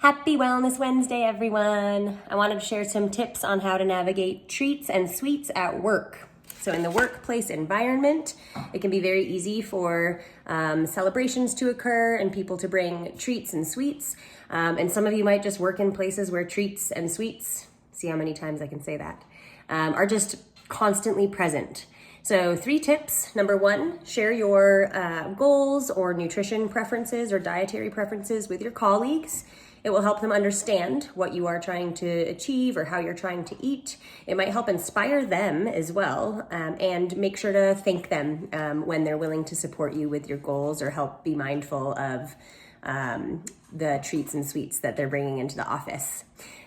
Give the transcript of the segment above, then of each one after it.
Happy Wellness Wednesday, everyone. I wanted to share some tips on how to navigate treats and sweets at work. So in the workplace environment, it can be very easy for celebrations to occur and people to bring treats and sweets. And some of you might just work in places where treats and sweets, see how many times I can say that, are just constantly present. So 3 tips. Number 1, share your goals or nutrition preferences or dietary preferences with your colleagues. It will help them understand what you are trying to achieve or how you're trying to eat. It might help inspire them as well, and make sure to thank them when they're willing to support you with your goals or help be mindful of the treats and sweets that they're bringing into the office.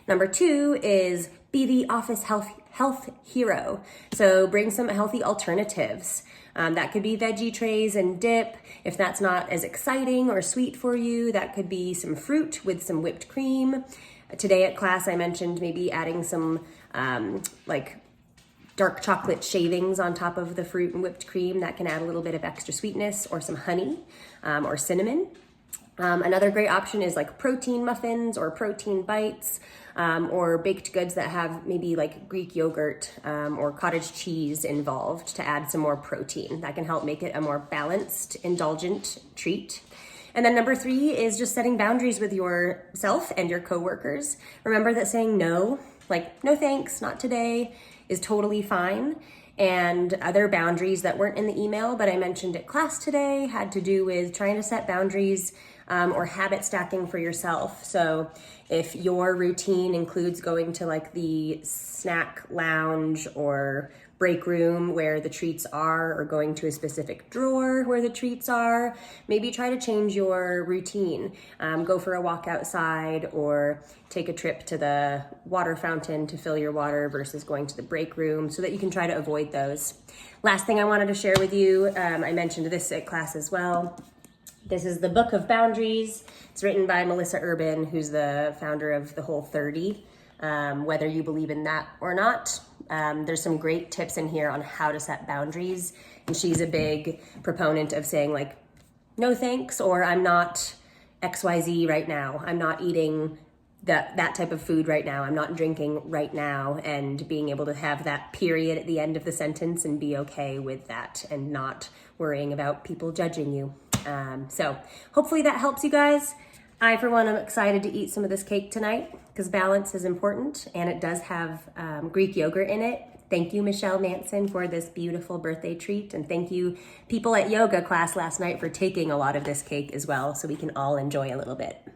Number 2 is be the office health hero. So bring some healthy alternatives. That could be veggie trays and dip. If that's not as exciting or sweet for you, that could be some fruit with some whipped cream. Today at class, I mentioned maybe adding some like dark chocolate shavings on top of the fruit and whipped cream. That can add a little bit of extra sweetness, or some honey or cinnamon. Another great option is like protein muffins or protein bites, or baked goods that have maybe like Greek yogurt or cottage cheese involved to add some more protein. That can help make it a more balanced, indulgent treat. And then number 3 is just setting boundaries with yourself and your coworkers. Remember that saying no, like no thanks, not today, is totally fine. And other boundaries that weren't in the email, but I mentioned at class today, had to do with trying to set boundaries or habit stacking for yourself. So if your routine includes going to like the snack lounge or break room where the treats are, or going to a specific drawer where the treats are, maybe try to change your routine. Go for a walk outside or take a trip to the water fountain to fill your water versus going to the break room, so that you can try to avoid those. Last thing I wanted to share with you, I mentioned this at class as well. This is the Book of Boundaries. It's written by Melissa Urban, who's the founder of the Whole30. Whether you believe in that or not, there's some great tips in here on how to set boundaries. And she's a big proponent of saying like, no thanks, or I'm not XYZ right now. I'm not eating that type of food right now. I'm not drinking right now, and being able to have that period at the end of the sentence and be okay with that and not worrying about people judging you. So hopefully that helps you guys. I, for one, am excited to eat some of this cake tonight because balance is important, and it does have Greek yogurt in it. Thank you, Michelle Manson, for this beautiful birthday treat. And thank you, people at yoga class last night, for taking a lot of this cake as well, so we can all enjoy a little bit.